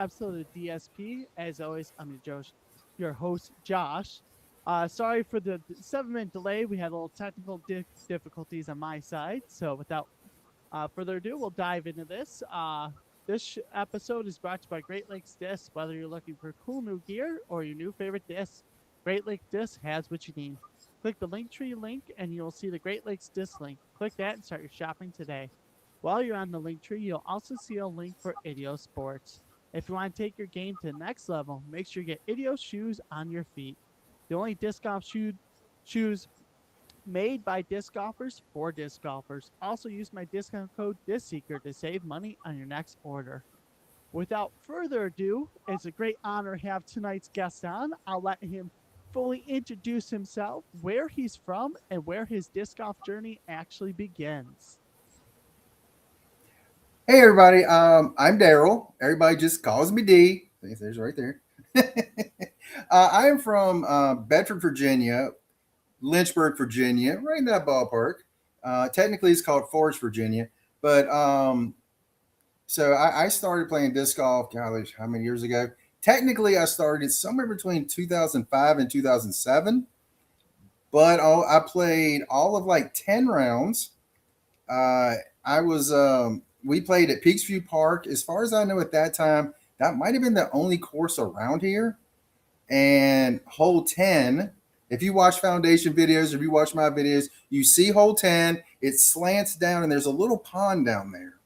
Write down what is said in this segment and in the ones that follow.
episode of DSP. As always, I'm your host, Josh. Sorry for the 7 minute delay. We had a little technical difficulties on my side. So, without further ado, we'll dive into this. This episode is brought to you by Great Lakes Disc. Whether you're looking for cool new gear or your new favorite disc, Great Lakes Disc has what you need. Click the Linktree link and you'll see the Great Lakes Disc link. Click that and start your shopping today. While you're on the Linktree, you'll also see a link for Idio Sports. If you want to take your game to the next level, make sure you get Idio shoes on your feet. The only disc golf shoes made by disc golfers for disc golfers. Also use my discount code discseeker to save money on your next order. Without further ado, it's a great honor to have tonight's guest on. I'll let him fully introduce himself, where he's from, and where his disc golf journey actually begins. Hey everybody, I'm Darryl. Everybody just calls me D. There's right there. I am from Bedford, Virginia, Lynchburg, Virginia, right in that ballpark. Technically, it's called Forest, Virginia. But I started playing disc golf, gosh, how many years ago? Technically, I started somewhere between 2005 and 2007. But I played all of like 10 rounds. I was we played at Peaksview Park. As far as I know at that time, that might have been the only course around here. And hole 10, if you watch foundation videos, if you watch my videos, you see hole 10, it slants down and there's a little pond down there.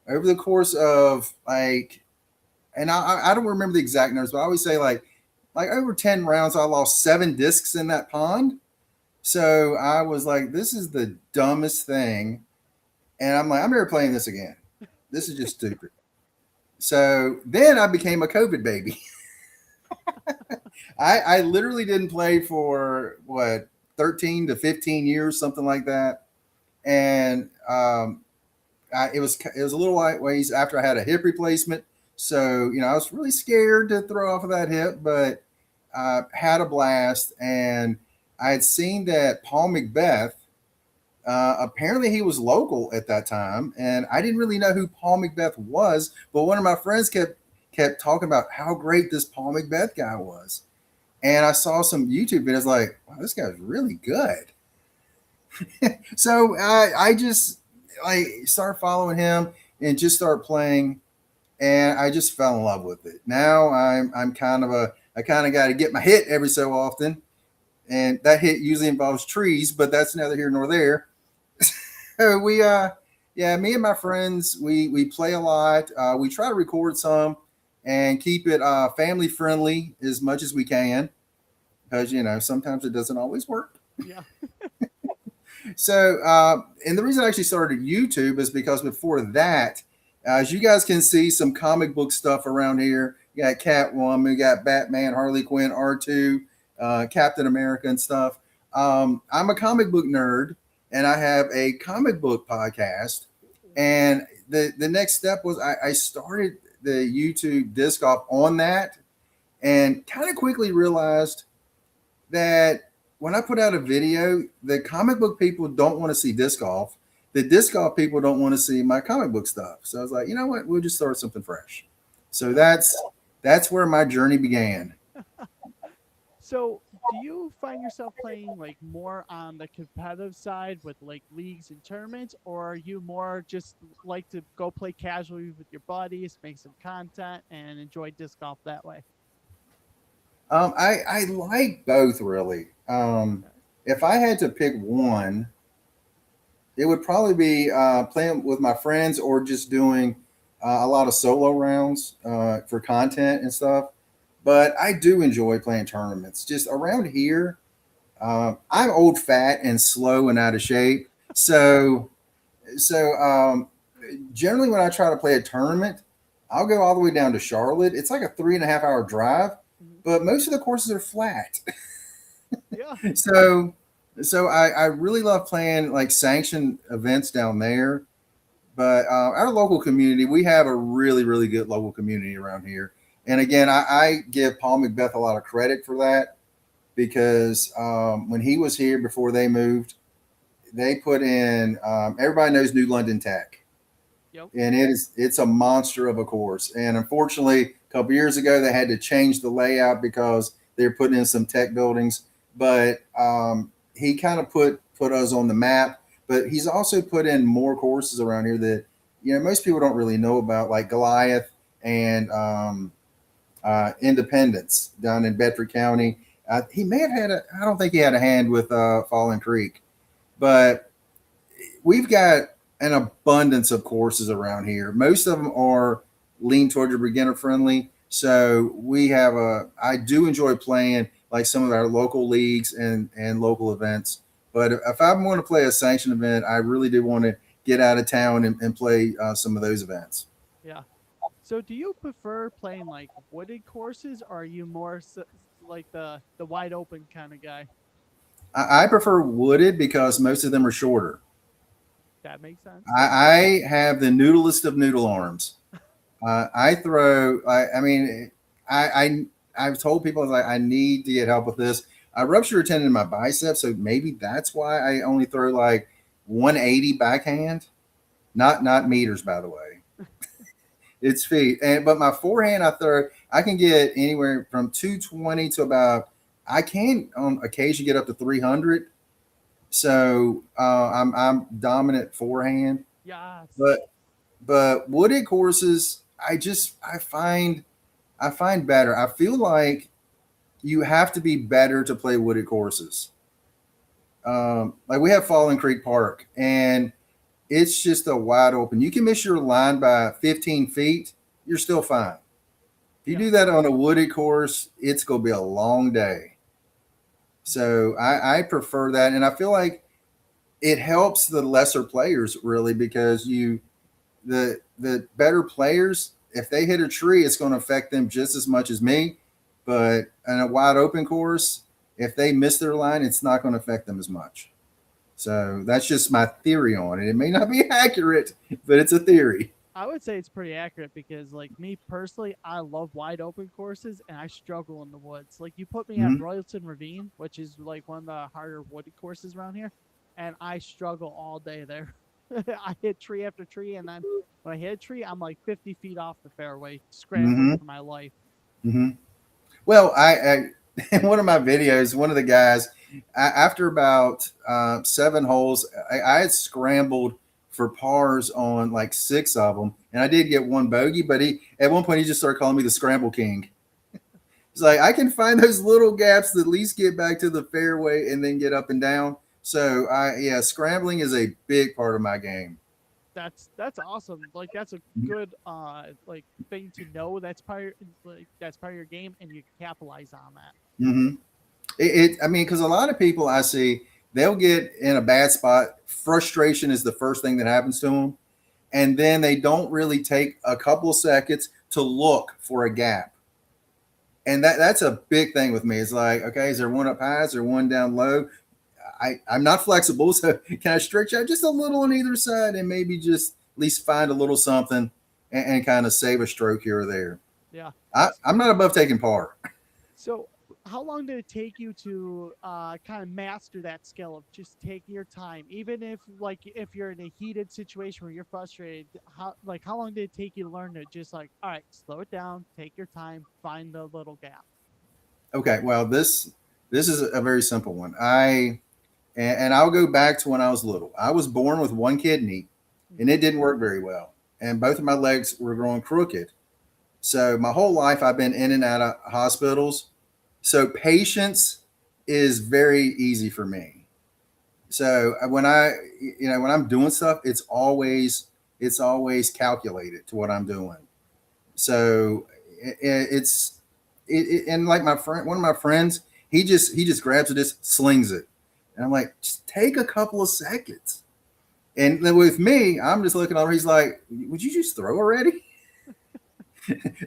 Over the course of and I don't remember the exact numbers, but I always say like over 10 rounds, I lost 7 discs in that pond. So I was like, this is the dumbest thing. And I'm like, I'm never playing this again. This is just stupid. So then I became a COVID baby. I literally didn't play for 13 to 15 years, something like that. And it was a little ways after I had a hip replacement. So, I was really scared to throw off of that hip, but had a blast. And I had seen that Paul Macbeth, apparently he was local at that time, and I didn't really know who Paul Macbeth was, but one of my friends kept talking about how great this Paul Macbeth guy was. And I saw some YouTube videos like, wow, this guy's really good. So I just started following him and just started playing, and I just fell in love with it. Now I'm kind of I kind of got to get my hit every so often, and that hit usually involves trees, but that's neither here nor there. Me and my friends, we play a lot. We try to record some and keep it family friendly as much as we can, because sometimes it doesn't always work. Yeah. So, and the reason I actually started YouTube is because before that, as you guys can see, some comic book stuff around here. You got Catwoman, we got Batman, Harley Quinn, R2, Captain America, and stuff. I'm a comic book nerd, and I have a comic book podcast. And the next step was I started the YouTube disc golf on that, and kind of quickly realized that when I put out a video, the comic book people don't want to see disc golf. The disc golf people don't want to see my comic book stuff. So I was like, you know what? We'll just start something fresh. So that's where my journey began. So, do you find yourself playing like more on the competitive side with like leagues and tournaments, or are you more just like to go play casually with your buddies, make some content, and enjoy disc golf that way? I like both really. If I had to pick one, it would probably be playing with my friends or just doing a lot of solo rounds for content and stuff. But I do enjoy playing tournaments. Just around here, I'm old, fat, and slow and out of shape. So generally, when I try to play a tournament, I'll go all the way down to Charlotte. It's like a 3.5 hour drive, Mhm. but most of the courses are flat. Yeah. so so I really love playing like sanctioned events down there. But our local community, we have a really, really good local community around here. And again, I give Paul Macbeth a lot of credit for that because when he was here before they moved, they put in, everybody knows New London Tech. Yep. and it's a monster of a course. And unfortunately, a couple years ago, they had to change the layout because they were putting in some tech buildings. But he kind of put us on the map. But he's also put in more courses around here that most people don't really know about, like Goliath and Independence down in Bedford County. He may have had I don't think he had a hand with Fallen Creek, but we've got an abundance of courses around here. Most of them are lean toward your beginner friendly. So I do enjoy playing like some of our local leagues and local events. But if I want to play a sanctioned event, I really do want to get out of town and play some of those events. Yeah. So do you prefer playing like wooded courses, or are you more like the wide open kind of guy? I prefer wooded because most of them are shorter. That makes sense. I have the noodlest of noodle arms. I throw. I mean, I've told people like I need to get help with this. I ruptured a tendon in my bicep, so maybe that's why I only throw like 180 backhand, not meters, by the way. It's feet, and but my forehand I throw. I can get anywhere from 220 to about. I can on occasion get up to 300. So I'm dominant forehand, Yes. but wooded courses I find better. I feel like you have to be better to play wooded courses. Like we have Fallen Creek Park, and it's just a wide open. You can miss your line by 15 feet, you're still fine. If you Yeah. do that on a wooded course, it's going to be a long day. So I prefer that, and I feel like it helps the lesser players really because the better players, if they hit a tree, it's going to affect them just as much as me. But in a wide open course, if they miss their line, it's not going to affect them as much. So that's just my theory on it. It may not be accurate, but it's a theory. I would say it's pretty accurate because, like me personally, I love wide open courses and I struggle in the woods. Like you put me at Mm-hmm. Royalton Ravine, which is like one of the harder wooded courses around here, and I struggle all day there. I hit tree after tree, and then when I hit a tree, I'm like 50 feet off the fairway, scrambling Mm-hmm. for my life. Mm-hmm. Well, in one of my videos, one of the guys, after about 7 holes, I had scrambled for pars on like 6 of them, and I did get one bogey. But he at one point he just started calling me the scramble king. He's like, I can find those little gaps that at least get back to the fairway and then get up and down. So yeah, scrambling is a big part of my game. That's awesome. Like that's a good like thing to know. That's part like that's part of your game, and you can capitalize on that. Mm-hmm. I mean, because a lot of people I see, they'll get in a bad spot. Frustration is the first thing that happens to them. And then they don't really take a couple of seconds to look for a gap. And that's a big thing with me. It's like, okay, is there one up high? Is there one down low? I'm not flexible. So can I stretch out just a little on either side and maybe just at least find a little something and kind of save a stroke here or there? Yeah. I'm not above taking par. So, how long did it take you to kind of master that skill of just taking your time, even if like if you're in a heated situation where you're frustrated? How long did it take you to learn to just like, all right, slow it down, take your time, find the little gap? Okay, well this is a very simple one. And I'll go back to when I was little. I was born with one kidney, and Mm-hmm. it didn't work very well, and both of my legs were growing crooked. So my whole life I've been in and out of hospitals. So patience is very easy for me. So when I'm doing stuff, it's always calculated to what I'm doing. So it's and like my friend, one of my friends, he just grabs it, just slings it, and I'm like, just take a couple of seconds. And then with me, I'm just looking over. He's like, would you just throw already?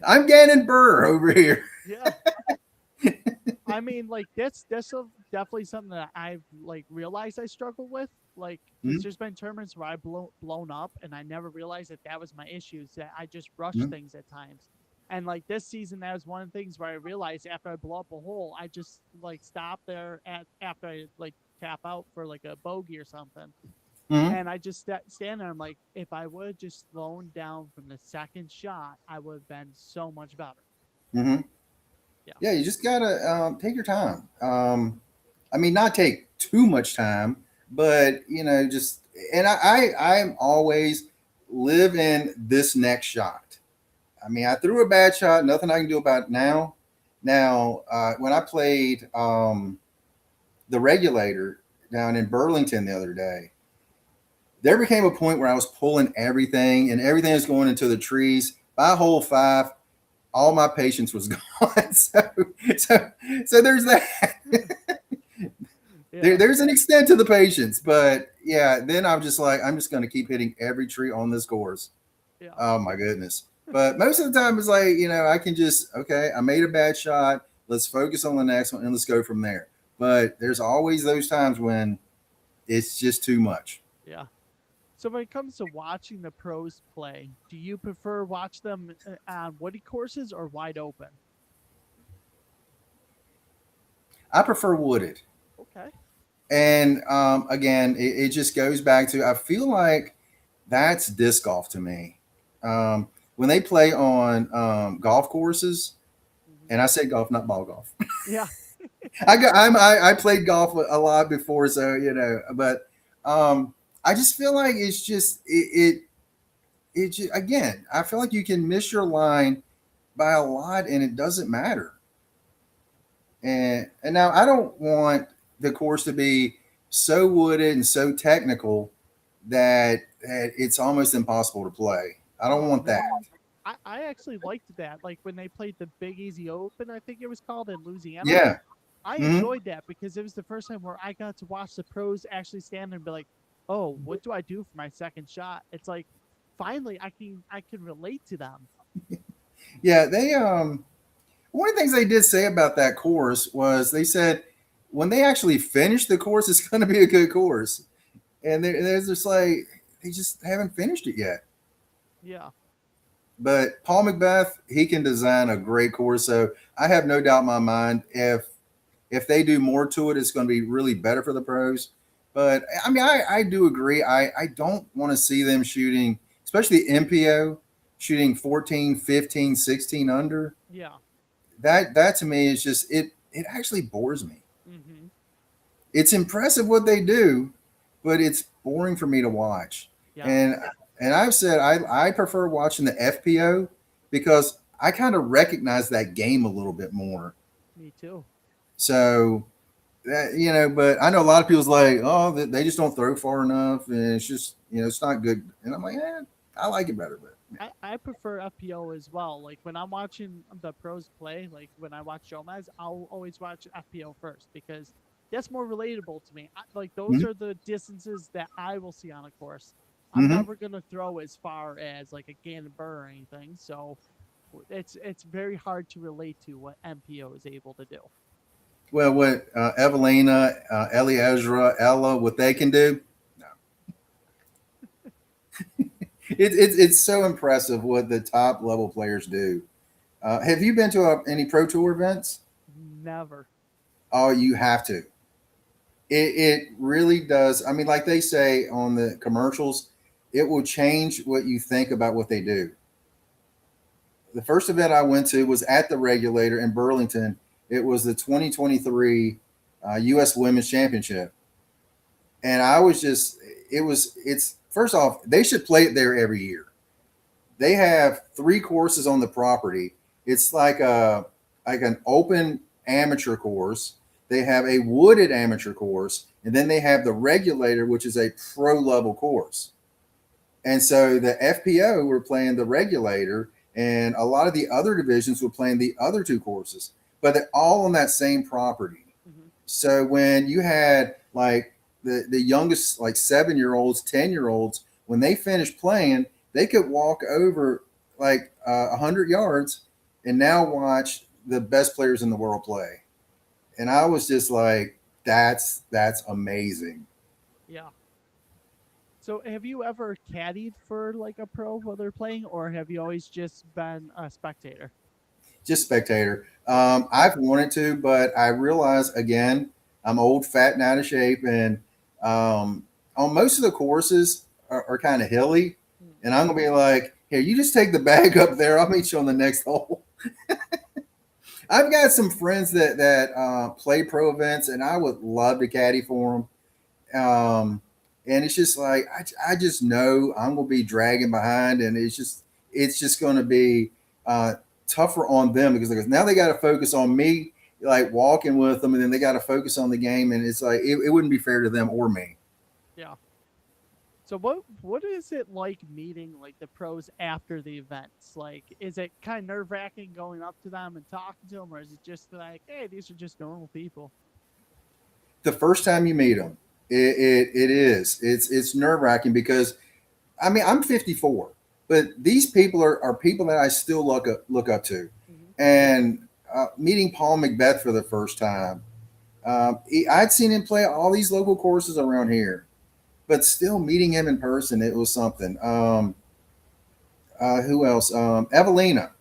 I'm Gannon Burr over here. Yeah. I mean, like definitely something that I've like realized I struggle with. Like, because Mhm, there's been tournaments where I blown up, and I never realized that that was my issues. That I just rush mhm. things at times, and like this season, that was one of the things where I realized after I blow up a hole, I just like stop there at after I like tap out for like a bogey or something, Hmm. And I just stand there. I'm like, if I would have just slowed down from the second shot, I would have been so much better. Hmm. Yeah. Yeah, you just gotta take your time. I mean, not take too much time, but just and I'm always live in this next shot. I mean, I threw a bad shot, nothing I can do about it now. Now, when I played the regulator down in Burlington the other day, there became a point where I was pulling everything and everything was going into the trees. By hole five, all my patience was gone. So, so there's that. Yeah. There's an extent to the patience, but yeah, then I'm just like, I'm just going to keep hitting every tree on this course. Yeah. Oh my goodness. But most of the time, it's like, I can just, okay, I made a bad shot. Let's focus on the next one and let's go from there. But there's always those times when it's just too much. Yeah. So when it comes to watching the pros play, do you prefer watch them on woody courses or wide open? I prefer wooded. Okay. And again, it just goes back to, I feel like that's disc golf to me. When they play on golf courses, Hmm. and I say golf, not ball golf. Yeah. I played golf a lot before, so but um, I just feel like it's just it just, again, I feel like you can miss your line by a lot, and it doesn't matter. And now I don't want the course to be so wooded and so technical that it's almost impossible to play. I don't Oh want that. no. I actually liked that. Like when they played the Big Easy Open, I think it was called in Louisiana. Yeah. I Hmm. enjoyed that because it was the first time where I got to watch the pros actually stand there and be like, "Oh, what do I do for my second shot?" It's like finally I can relate to them. Yeah, they one of the things they did say about that course was they said when they actually finish the course, it's going to be a good course, and there's just like they just haven't finished it yet. Yeah. But Paul Macbeth, he can design a great course, so I have no doubt in my mind if they do more to it, it's going to be really better for the pros. But I mean, I do agree. I don't want to see them shooting, especially MPO, shooting 14, 15, 16 under. Yeah. That to me is just it actually bores me. Mhm. It's impressive what they do, but it's boring for me to watch. Yeah. And and I've said I prefer watching the FPO because I kind of recognize that game a little bit more. Me too. So that, but I know a lot of people's like, oh, they just don't throw far enough, and it's just it's not good. And I'm like, I like it better, but I prefer FPO as well. Like when I'm watching the pros play, like when I watch Jomez, I'll always watch FPO first because that's more relatable to me. Like those mm-hmm, are the distances that I will see on a course. I'm mm-hmm. never gonna throw as far as like a Gannon Burr or anything, so it's very hard to relate to what MPO is able to do. Well, what Evelina, Ellie Ezra, Ella, what they can do, no, it's so impressive what the top level players do. Have you been to any pro tour events? Never. Oh, you have to. It really does. I mean, like they say on the commercials, it will change what you think about what they do. The first event I went to was at the regulator in Burlington. It was the 2023 U.S. Women's Championship, and I was just it's first off they should play it there every year. They have three courses on the property. It's like an open amateur course. They have a wooded amateur course, and then they have the regulator, which is a pro level course. And so the FPO were playing the regulator, and a lot of the other divisions were playing the other two courses, but they're all on that same property. Hmm. So when you had like the youngest, like 7-year-olds, 10-year-olds, when they finished playing, they could walk over like 100 yards and now watch the best players in the world play. And I was just like, that's amazing. Yeah. So have you ever caddied for like a pro while they're playing, or have you always just been a spectator? Just spectator. Okay. I've wanted to, but I realize again, I'm old, fat, and out of shape, and um, on most of the courses are kind of hilly, Hmm. and I'm gonna be like, here, you just take the bag up there. I'll meet you on the next hole. I've got some friends that play pro events, and I would love to caddy for them. And it's just like I just know I'm gonna be dragging behind, and it's just gonna be uh, tougher on them because now they got to focus on me, like walking with them, and then they got to focus on the game, and it's like it wouldn't be fair to them or me. Yeah. So what is it like meeting like the pros after the events? Like, is it kind of nerve wracking going up to them and talking to them, or is it just like, hey, these are just normal people? The first time you meet them, it is it's nerve wracking because I mean I'm 54, but these people are people that I still look up to, Hmm. and meeting Paul Macbeth for the first time. I'd seen him play all these local courses around here, but still meeting him in person, it was something. Who else? Evelina.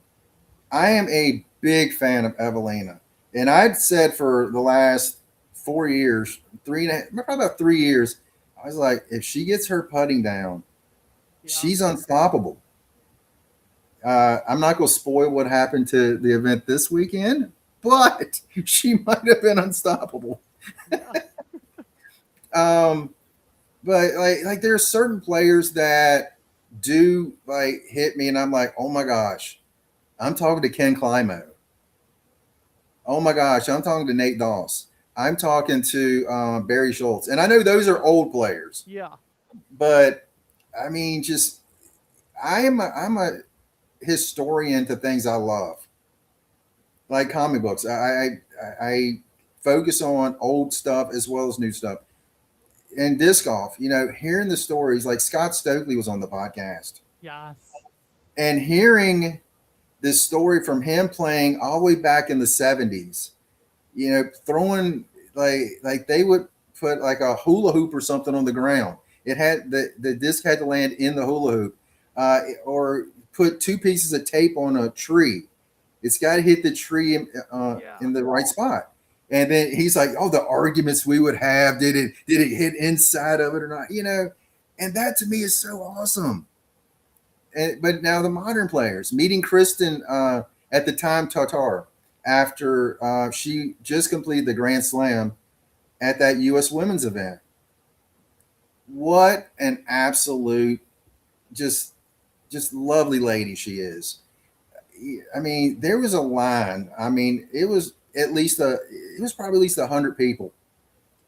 I am a big fan of Evelina, and I'd said for the last 4 years, probably about 3 years, I was like, if she gets her putting down, Yeah. she's unstoppable. I'm not going to spoil what happened to the event this weekend, but she might have been unstoppable. Yeah. Um, but like there are certain players that do like hit me, and I'm like, oh my gosh, I'm talking to Ken Climo. Oh my gosh, I'm talking to Nate Doss. I'm talking to Barry Schultz, and I know those are old players, Yeah. but I mean, just I'm a historian to things I love, like comic books. I focus on old stuff as well as new stuff. And disc golf, hearing the stories, like Scott Stokely was on the podcast, Yes. and hearing this story from him playing all the way back in the 70s, throwing like they would put like a hula hoop or something on the ground. It had the disc had to land in the hula hoop, or put two pieces of tape on a tree. It's got to hit the tree Yeah. in the right spot. And then he's like, "Oh, the arguments we would have. Did it hit inside of it or not? And that to me is so awesome. But now the modern players, meeting Kristen at the time Tatar, after she just completed the Grand Slam at that U.S. Women's event. What an absolute just just lovely lady she is. I mean, there was a line. I mean, it was probably at least 100 people.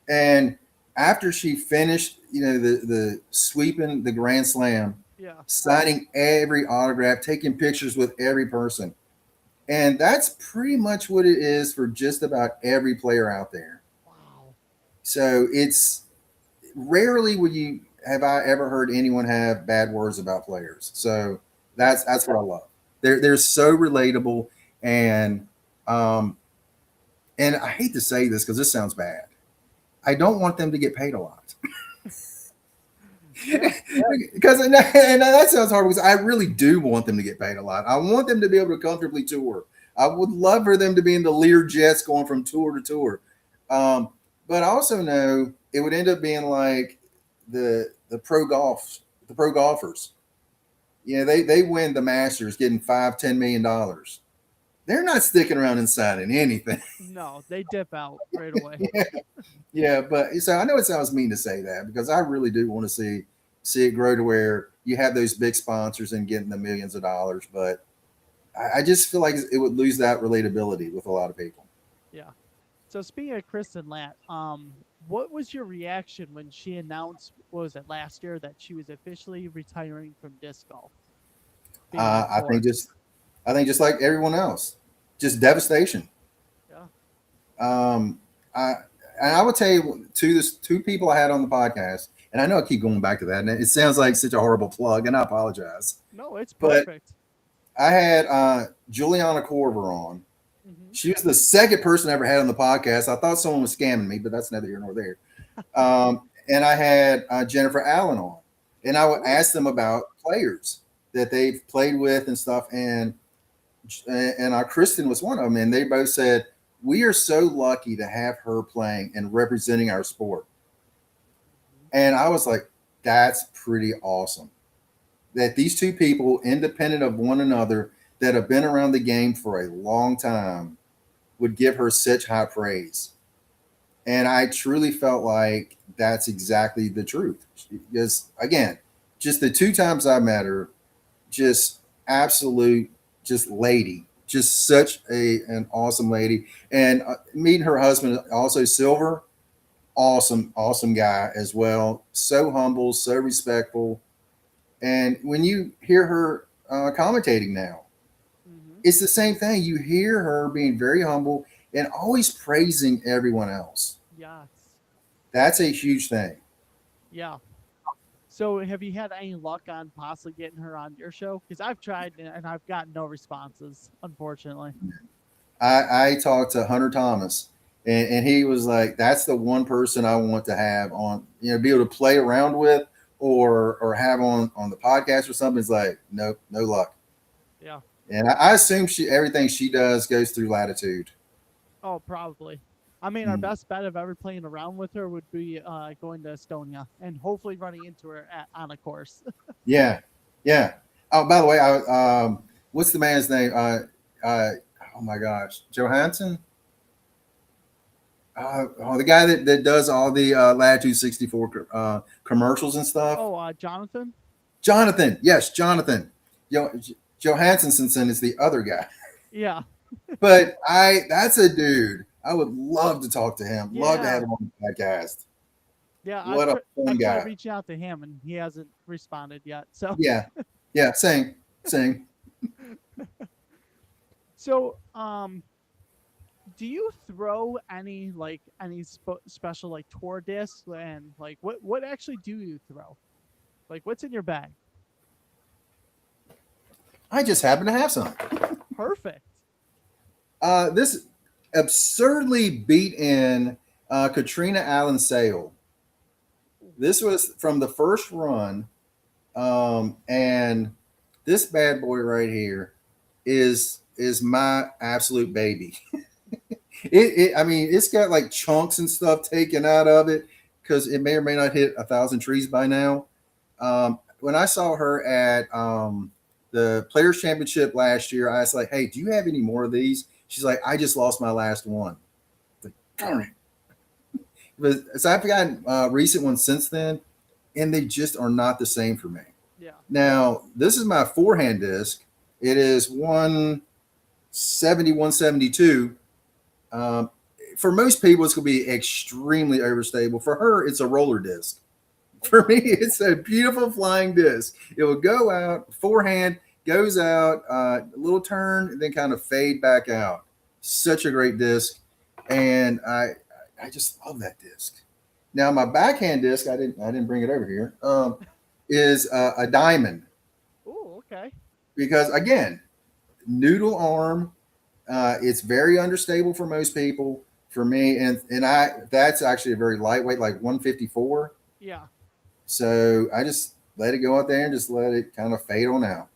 And after she finished, the sweeping the Grand Slam, Yeah. signing every autograph, taking pictures with every person. And that's pretty much what it is for just about every player out there. Wow. So it's rarely would you have I ever heard anyone have bad words about players. So Yeah. that's what I love. They're so relatable, and um and I hate to say this because this sounds bad. I don't want them to get paid a lot. Yeah. Because and that sounds hard because I really do want them to get paid a lot. I want them to be able to comfortably tour. I would love for them to be in the Lear jets going from tour to tour. Um, but I also know it would end up being like the pro golfers. They win the Masters getting $5-10 million. They're not sticking around and signing anything. No, they dip out right away. Yeah, but so I know it sounds mean to say that because I really do want to see it grow to where you have those big sponsors and getting the millions of dollars. But I just feel like it would lose that relatability with a lot of people. Yeah. So speaking of Kristen Latt, what was your reaction when she announced, what was it, last year, that she was officially retiring from disc golf, being off I think tour? just like everyone else, just devastation. Yeah. Um, I and I would tell you two people I had on the podcast, and I know I keep going back to that, and it sounds like such a horrible plug, and I apologize. No, it's But perfect. I had Juliana Corver on. Hmm. She was the second person I ever had on the podcast. I thought someone was scamming me, but that's neither here nor there. And I had Jennifer Allen on, and I would Ooh. ask them about players that they've played with and stuff. And Kristen was one of them, and they both said we are so lucky to have her playing and representing our sport. And I was like, that's pretty awesome. That these two people, independent of one another, that have been around the game for a long time, would give her such high praise. And I truly felt like that's exactly the truth. Because again, just the two times I met her, just absolute, just lady, just such an awesome lady. And meeting her husband, also Silver, awesome guy as well. So humble, so respectful. And when you hear her commentating now, Mm-hmm. it's the same thing. You hear her being very humble and always praising everyone else. Yes. That's a huge thing. Yeah. So have you had any luck on possibly getting her on your show? Because I've tried and I've gotten no responses, unfortunately. I talked to Hunter Thomas, and he was like, "That's the one person I want to have on, be able to play around with, or have on the podcast or something." It's like, nope, no luck. Yeah. And I assume she everything she does goes through Latitude. Oh, probably. I mean, our Mm. best bet of ever playing around with her would be going to Estonia and hopefully running into her on a course. Yeah, yeah. Oh, by the way, what's the man's name? Uh, oh my gosh, Johansson. The guy that does all the Latitude 64 commercials and stuff. Oh, Jonathan? Jonathan, yes, Jonathan. Johansson is the other guy. Yeah. But that's a dude. I would love to talk to him. Love to have Yeah. him on the podcast. Yeah. What a fun I've tried guy. reaching out to him and he hasn't responded yet. So, Yeah, yeah. Same. so, do you throw any special like tour discs and like what actually do you throw? Like what's in your bag? I just happen to have some. Perfect. This absurdly beat in Katrina Allen Sale. This was from the first run, and this bad boy right here is my absolute baby. I mean, it's got like chunks and stuff taken out of it because it may or may not hit 1,000 trees by now. When I saw her at the Players Championship last year, I was like, "Hey, do you have any more of these?" She's like, "I just lost my last one." Like, darn it! But so I've gotten recent ones since then, and they just are not the same for me. Yeah. Now, this is my forehand disc. It is 170, 172. Um, for most people, it's going to be extremely overstable. For her, it's a roller disc. For me, it's a beautiful flying disc. It will go out, forehand goes out, a little turn, and then kind of fade back out. Such a great disc, and I just love that disc. Now, my backhand disc, I didn't bring it over here. Is a diamond Oh, okay. because again, noodle arm. It's very understable for most people. For me, and that's actually a very lightweight, like 154. Yeah. So I just let it go out there and just let it kind of fade on out.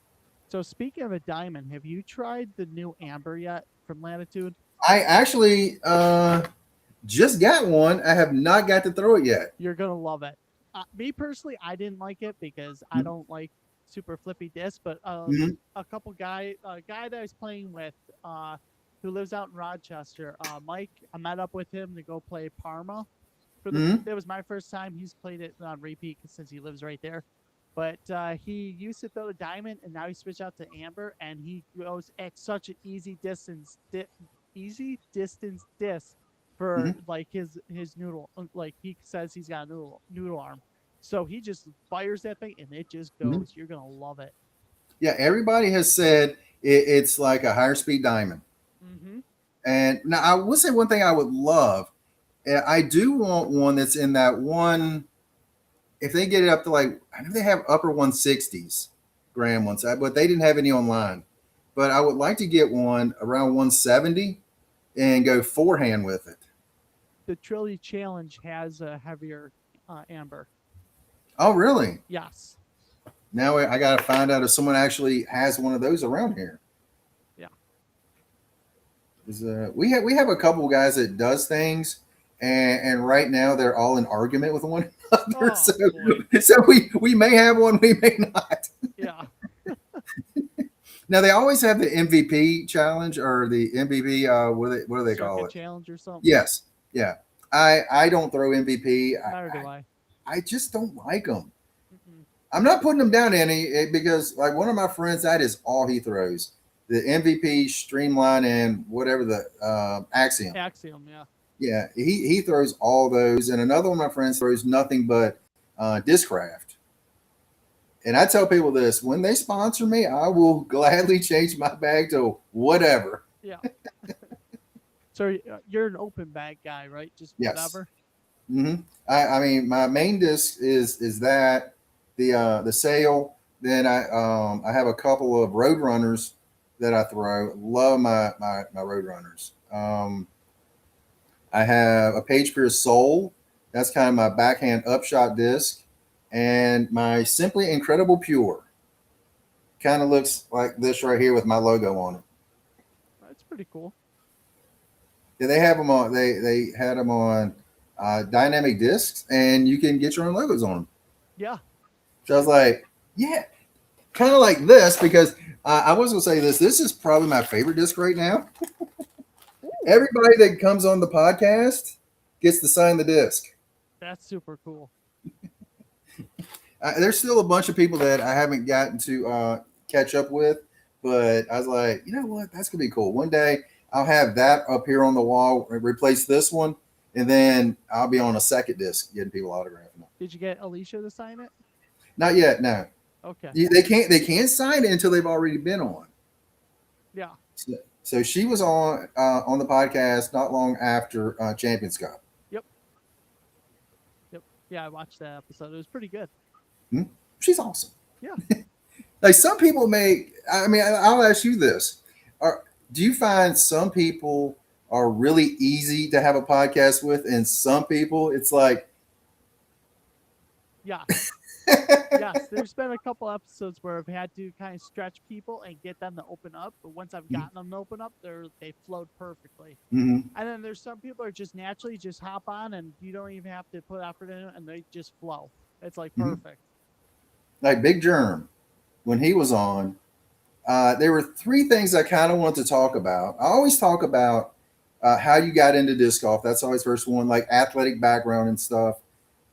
So speaking of a diamond, have you tried the new amber yet from Latitude? I actually just got one. I have not got to throw it yet. You're gonna love it. Me personally, I didn't like it because I don't like super flippy discs. But Mm-hmm. a guy that I was playing with, who lives out in Rochester, Mike, I met up with him to go play Parma. Mm-hmm. That was my first time. He's played it on repeat since he lives right there. But he used to throw the diamond, and now he switched out to amber, and he goes at such an easy distance disc for Mm-hmm. like his noodle. Like he says he's got a noodle arm, so he just fires that thing, and it just Mm-hmm. goes. You're gonna love it. Yeah, everybody has said it's like a higher speed diamond. Mm-hmm. And now I will say one thing I would love. I do want one that's in that one. If they get it up to like, I know they have upper 160s gram ones, but they didn't have any online. But I would like to get one around 170 and go forehand with it. The Trilogy Challenge has a heavier amber. Oh, really? Yes. Now I got to find out if someone actually has one of those around here. Yeah. We have a couple of guys that does things, and right now they're all in argument with one another. Oh boy. So we may have one, we may not. Yeah. Now they always have the MVP challenge or the MVP. What do they call Circuit it? challenge or something. Yes, yeah. I don't throw MVP. Neither do I. I just don't like them. Mm-mm. I'm not putting him down any because like one of my friends, that is all he throws. The MVP, Streamline, and whatever the Axiom. Axiom, yeah. Yeah, he throws all those, and another one of my friends throws nothing but Discraft. And I tell people this: when they sponsor me, I will gladly change my bag to whatever. Yeah. So you're an open bag guy, right? Just Yes. whatever. hmm I mean, my main disc is that the sail. Then I have a couple of road runners that I throw. Love my road runners. I have a Page Pierce Soul. That's kind of my backhand upshot disc, and my Simply Incredible Pure. Kind of looks like this right here with my logo on it. That's pretty cool. Yeah, they have them on. They had them on dynamic discs, and you can get your own logos on them. Yeah. So I was like, yeah, kind of like this because I was gonna say this. This is probably my favorite disc right now. Ooh, Everybody that comes on the podcast gets to sign the disc. that's super cool. There's still a bunch of people that I haven't gotten to catch up with, but I was like, you know what? That's gonna be cool. One day I'll have that up here on the wall, replace this one, and then I'll be on a second disc getting people autographing them. Did you get Alicia to sign it? Not yet, no. Okay. They can't sign it until they've already been on. Yeah. So she was on the podcast not long after Champions Cup. Yep. Yeah, I watched that episode. It was pretty good. She's awesome. Yeah. Like some people may. I mean, I'll ask you this: do you find some people are really easy to have a podcast with, and some people it's like, Yeah. Yes. There's been a couple episodes where I've had to kind of stretch people and get them to open up. But once I've gotten them to open up, they flowed perfectly. mhm. And then there's some people are just naturally just hop on and you don't even have to put effort in it and they just flow. It's like Mhm. perfect. Like Big Germ when he was on. There were three things I kind of want to talk about. I always talk about how you got into disc golf. That's always first one, like athletic background and stuff.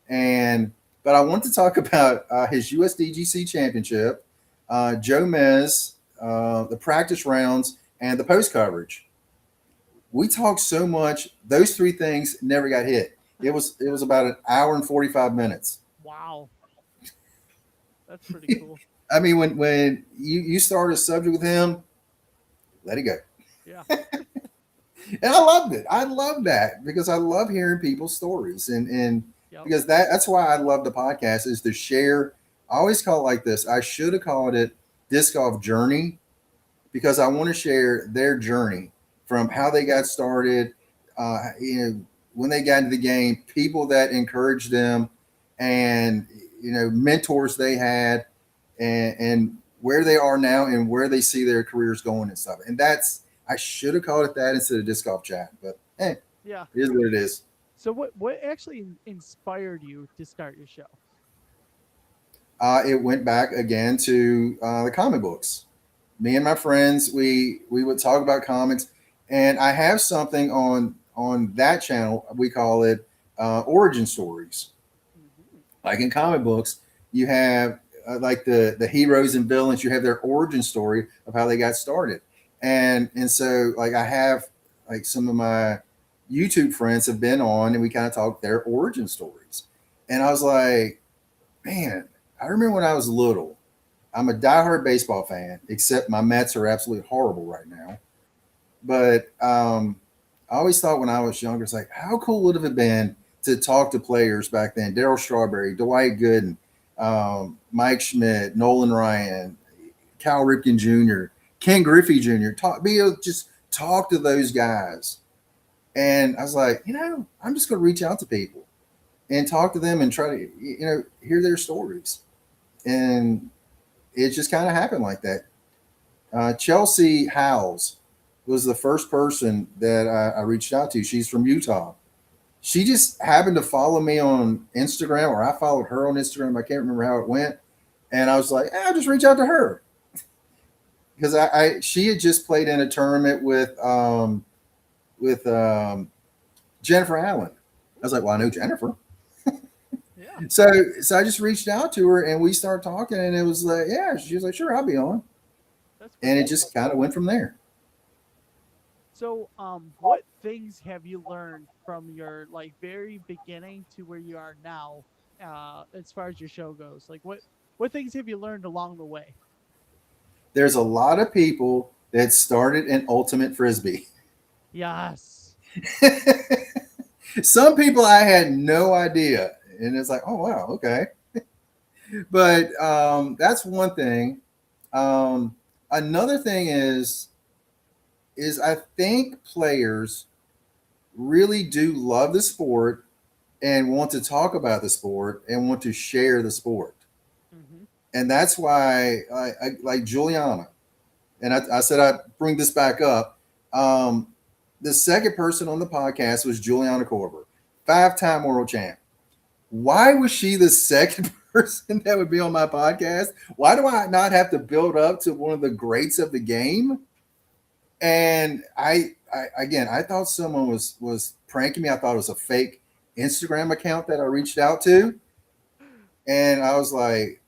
But I want to talk about his USDGC championship, Joe Mez, the practice rounds, and the post coverage. We talked so much; those three things never got hit. It was about an hour and 45 minutes. Wow. That's pretty cool. I mean, when you start a subject with him, let it go. Yeah. And I loved it. I love that because I love hearing people's stories, and Yep. because that's why I love the podcast is to share. I always call it like this. I should have called it Disc Golf Journey because I want to share their journey from how they got started, when they got into the game, people that encouraged them, and mentors they had, and where they are now and where they see their careers going and stuff. And I should have called it that instead of disc golf chat, but Yeah. it is what it is. So what actually inspired you to start your show? It went back again to the comic books. Me and my friends, we would talk about comics, and I have something on that channel. We call it origin stories. Mhm. Like in comic books, you have like the heroes and villains. You have their origin story of how they got started, and so like I have like some of my YouTube friends have been on, and we kind of talk their origin stories. And I was like, man, I remember when I was little. I'm a diehard baseball fan, except my Mets are absolutely horrible right now. But I always thought when I was younger, it's like, how cool would it have been to talk to players back then? Darryl Strawberry, Dwight Gooden, Mike Schmidt, Nolan Ryan, Cal Ripken Jr., Ken Griffey Jr. Be able to just talk to those guys. And I was like, I'm just going to reach out to people and talk to them and try to, hear their stories. And it just kind of happened like that. Chelsea Howells was the first person that I reached out to. She's from Utah. she just happened to follow me on Instagram, or I followed her on Instagram. I can't remember how it went. And I was like, I'll just reach out to her because she had just played in a tournament with Jennifer Allen. I was like, well, I know Jennifer. Yeah, So I just reached out to her and we started talking, and it was like, yeah, she was like, sure, I'll be on. that's And it cool. just kind of went from there. So, what things have you learned from your like very beginning to where you are now, as far as your show goes? Like, what things have you learned along the way? There's a lot of people that started in ultimate frisbee. Yes. Some people I had no idea, and it's like, oh wow, okay. But that's one thing. Another thing is I think players really do love the sport and want to talk about the sport and want to share the sport, Mm-hmm. and that's why I like Juliana. And I said I'd bring this back up. Um, the second person on the podcast was Juliana Korber, 5-time world champ. Why was she the second person that would be on my podcast? Why do I not have to build up to one of the greats of the game? And I thought someone was pranking me. I thought it was a fake Instagram account that I reached out to, and I was like,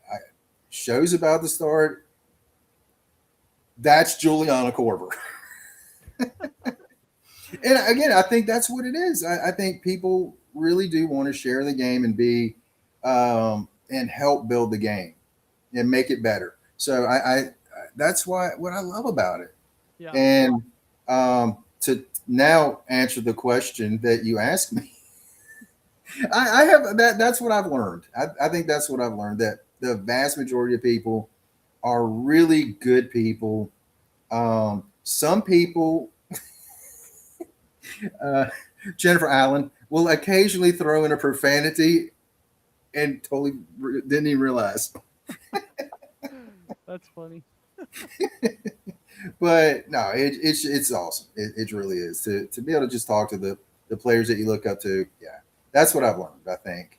shows about to start. That's Juliana Korber. And again, I think that's what it is. I think people really do want to share the game and be and help build the game and make it better. So I that's why what I love about it. Yeah. And to now answer the question that you asked me, I have that. That's what I've learned. I think that's what I've learned, that the vast majority of people are really good people. Some people, uh, Jennifer Allen, will occasionally throw in a profanity and totally didn't even realize. That's funny. But no, it's awesome. It really is to be able to just talk to the players that you look up to. Yeah, that's what I've learned. I think.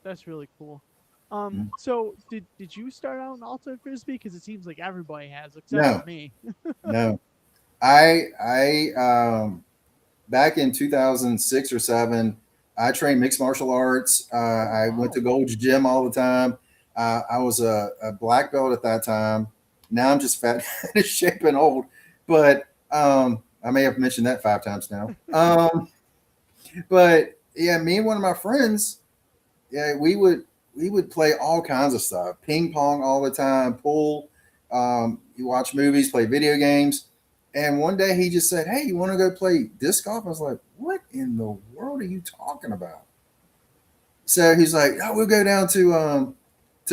That's really cool. Mhm. So did you start out in ultimate frisbee? Because it seems like everybody has, except for No, me. no. I back in 2006 or seven, I trained mixed martial arts. Oh I went wow. to Gold's Gym all the time. I was a black belt at that time. Now I'm just fat, out of shape, and old. But I may have mentioned that 5 times now. But yeah, me and one of my friends, yeah, we would play all kinds of stuff, ping pong all the time, pool. You watch movies, play video games. And one day he just said, "Hey, you want to go play disc golf?" I was like, "What in the world are you talking about?" So he's like, "Oh, we'll go down to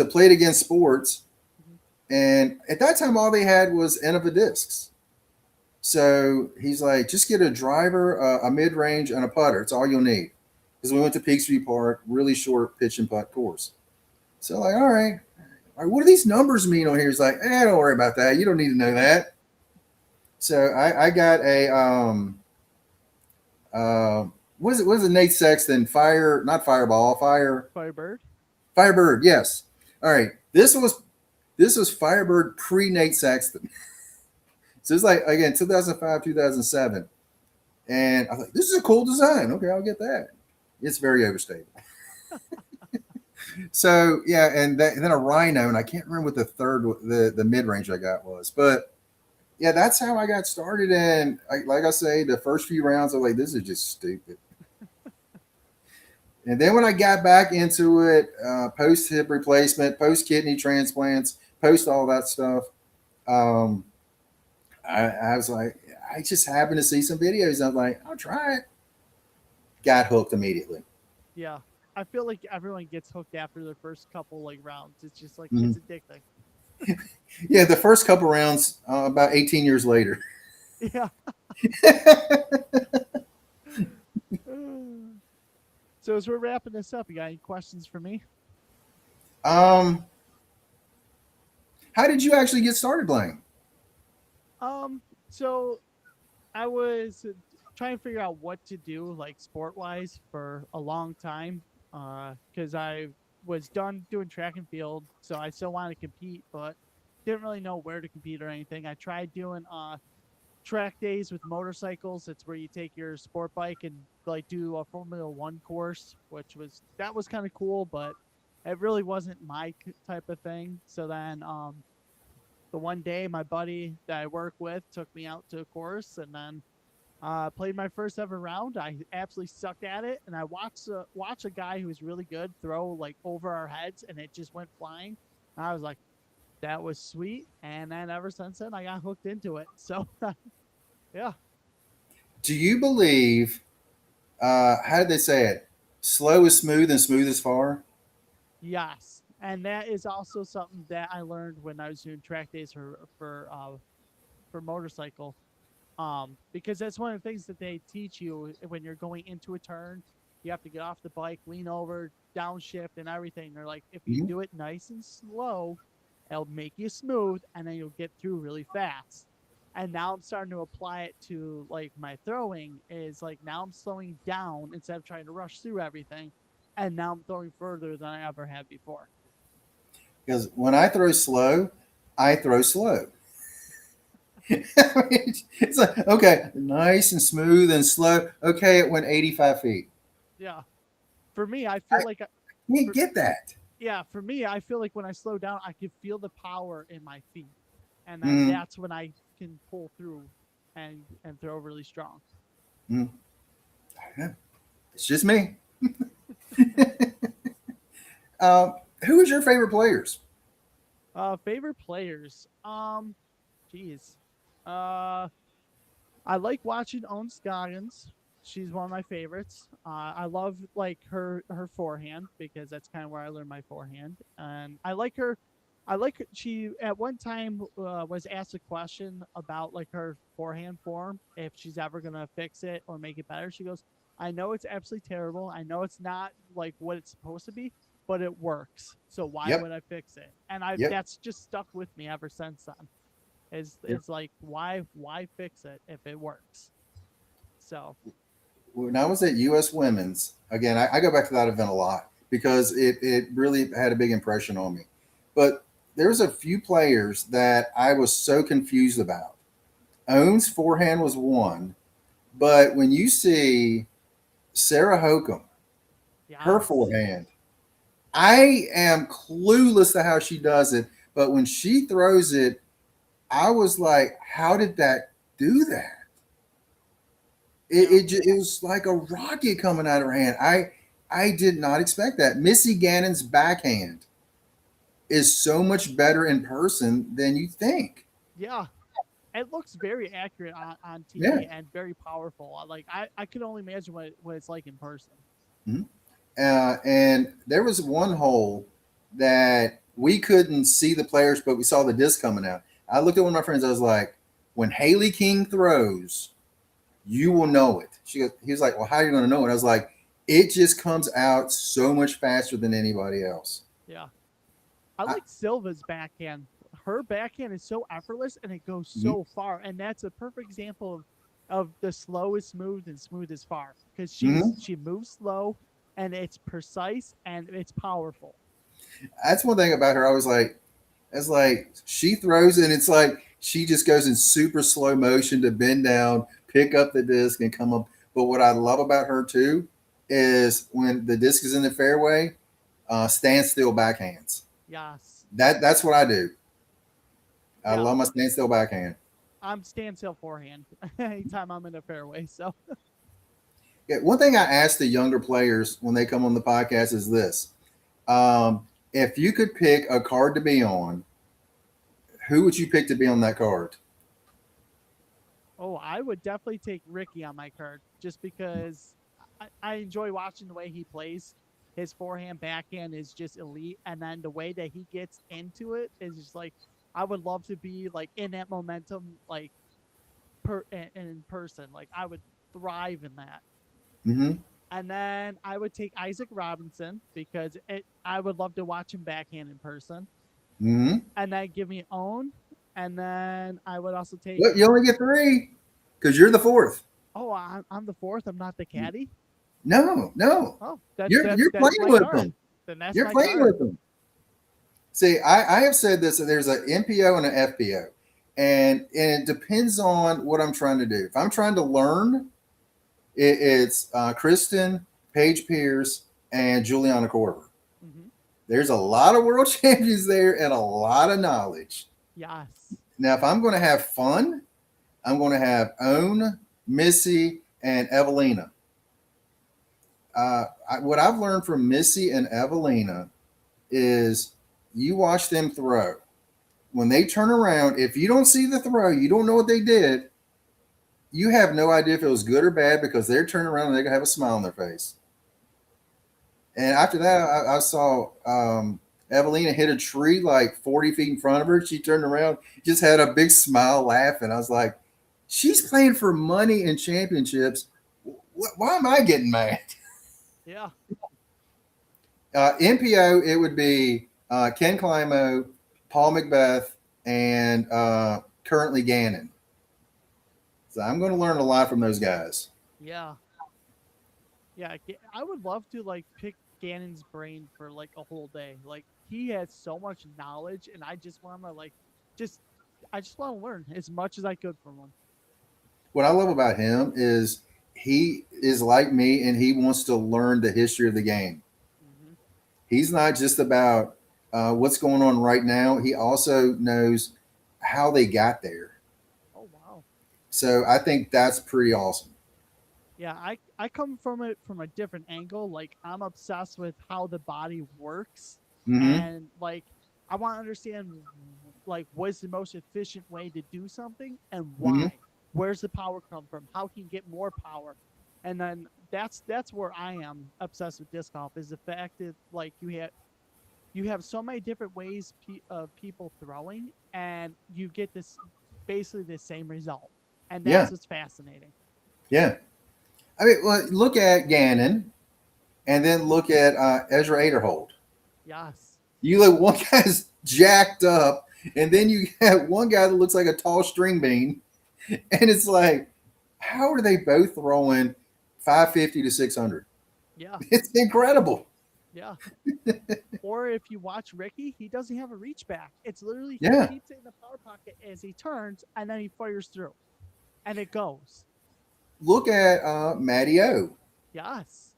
Play It Against Sports." Mhm. And at that time, all they had was Innova discs. So he's like, "Just get a driver, a mid range, and a putter. It's all you'll need." Because we went to Peachtree Park, really short pitch and putt course. So like, all right, what do these numbers mean on here? He's like, don't worry about that. You don't need to know that. So I got a uh, what is it Nate Sexton fire, not fireball, Firebird. Firebird, yes. All right. This was Firebird pre Nate Sexton. So it's like again 2005, 2007. And I was like, this is a cool design. Okay, I'll get that. It's very overstable. So yeah, and then a Rhino, and I can't remember what the third the mid range I got was, but yeah, that's how I got started. And like I say, the first few rounds, I was like, this is just stupid. And then when I got back into it, post hip replacement, post kidney transplants, post all that stuff, um, I was like, I just happened to see some videos. I'm like, I'll try it. Got hooked immediately. Yeah. I feel like everyone gets hooked after their first couple like rounds. It's just like Mhm. it's addicting. Yeah, the first couple rounds, about 18 years later. Yeah. So as we're wrapping this up, you got any questions for me? um, how did you actually get started playing? Um, so I was trying to figure out what to do, like sport wise, for a long time. Because I was done doing track and field, so I still wanted to compete, but didn't really know where to compete or anything. I tried doing track days with motorcycles. It's where you take your sport bike and like do a Formula One course, which was that was kind of cool, but it really wasn't my type of thing. So then, the one day my buddy that I work with took me out to a course, and then played my first ever round. I absolutely sucked at it, and I watch a guy who was really good throw like over our heads, and it just went flying. And I was like, that was sweet. And then ever since then, I got hooked into it. So yeah. Do you believe? How did they say it? Slow is smooth and smooth is far. Yes, and that is also something that I learned when I was doing track days for motorcycle. Because that's one of the things that they teach you when you're going into a turn. You have to get off the bike, lean over, downshift, and everything. They're like, if you Mhm. do it nice and slow, it'll make you smooth, and then you'll get through really fast. And now I'm starting to apply it to like my throwing. Is like now I'm slowing down instead of trying to rush through everything, and now I'm throwing further than I ever had before. Because when I throw slow, I throw slow. It's like, okay, nice and smooth and slow. Okay, it went 85 feet. Yeah, for me, I I feel like can't for get that. yeah, for me, I feel like when I slow down, I can feel the power in my feet, and then Mm, that's when I can pull through and throw really strong. mm, yeah, it's just me. Who is your favorite players? Favorite players. Geez. Uh, I like watching Owen Scoggins. She's one of my favorites. I love like her forehand because that's kind of where I learned my forehand, and I like her. She at one time was asked a question about like her forehand form, if she's ever gonna fix it or make it better. She goes, "I know it's absolutely terrible. I know it's not like what it's supposed to be, but it works. So why Yep, would I fix it?" And I yep, that's just stuck with me ever since then. yep. Is like why fix it if it works? So When I was at U.S. Women's, again, I go back to that event a lot because it really had a big impression on me. But there's a few players that I was so confused about. Owen's forehand was one, but when you see Sarah Hokum, her yes, forehand, I am clueless to how she does it. But when she throws it, I was like, how did that do that? yeah, It was like a rocket coming out of her hand. I did not expect that. Missy Gannon's backhand is so much better in person than you think. yeah. It looks very accurate on Yeah. TV and very powerful. Like I can only imagine what it's like in person. Mhm. And there was one hole that we couldn't see the players, but we saw the disc coming out. I looked at one of my friends. I was like, "When Haley King throws, you will know it." He was like, "Well, how are you going to know it?" I was like, "It just comes out so much faster than anybody else." Yeah, I I, like Silva's backhand. Her backhand is so effortless and it goes mhm, so far, and that's a perfect example of the slow is smooth and smooth is far because mhm. she moves slow and it's precise and it's powerful. That's one thing about her. It's like she throws it, and it's like she just goes in super slow motion to bend down, pick up the disc, and come up. But what I love about her too is when the disc is in the fairway, stand still backhands. Yes, That's what I do. I yeah. love my stand still backhand. I'm standstill forehand anytime I'm in a fairway. So Yeah, one thing I ask the younger players when they come on the podcast is this: um, if you could pick a card to be on, who would you pick to be on that card? oh, I would definitely take Ricky on my card just because I enjoy watching the way he plays. His forehand backhand is just elite, and then the way that he gets into it is just like I would love to be like in that momentum, like in person. Like I would thrive in that. Mm-hmm. And then I would take Isaac Robinson because I would love to watch him backhand in person. Mm-hmm. And then give me own. And then I would also take Look, you only get three because you're the fourth. Oh, I'm the fourth. I'm not the caddy. No, no. Oh, You're that's playing my with card. them. Then that's You're my playing card. with them. See, I have said this, that there's an MPO and an FPO. And it depends on what I'm trying to do. If I'm trying to learn, it's Kristen, Paige Pierce, and Juliana Corver. Hmm. There's a lot of world champions there and a lot of knowledge. Yes. Now, if I'm going to have fun, I'm going to have Own, Missy, and Evelina. What I've learned from Missy and Evelina is you watch them throw. When they turn around, if you don't see the throw, you don't know what they did. You have no idea if it was good or bad because they're turning around and they're gonna have a smile on their face. And after that, I saw Evelina hit a tree like 40 feet in front of her. She turned around, just had a big smile, laughing. I was like, she's playing for money and championships. Why am I getting mad? Yeah. MPO, it would be Ken Climo, Paul Macbeth, and currently Gannon. So I'm going to learn a lot from those guys. Yeah. Yeah. I would love to like pick Gannon's brain for like a whole day. Like he has so much knowledge, and I just want to like just I just want to learn as much as I could from him. What I love about him is he is like me and he wants to learn the history of the game. Hmm. He's not just about what's going on right now, he also knows how they got there. Oh wow. So I think that's pretty awesome. Yeah, I come from it from a different angle. Like I'm obsessed with how the body works, Mm-hmm. and like I want to understand like what's the most efficient way to do something and Mm-hmm. why. Where's the power come from? How can you get more power? And then that's where I am obsessed with disc golf is the fact that like you have so many different ways of people throwing, and you get this basically the same result, and Yeah. that's what's fascinating. Yeah. I mean, well, look at Gannon and then look at Ezra Aderhold. Yes. You look, one guy's jacked up, and then you have one guy that looks like a tall string bean, and it's like, how are they both throwing 550 to 600? Yeah. It's incredible. Yeah. Or if you watch Ricky, he doesn't have a reach back. It's literally he Yeah. keeps it in the power pocket as he turns, and then he fires through, and it goes. Look at Matty O. Yes.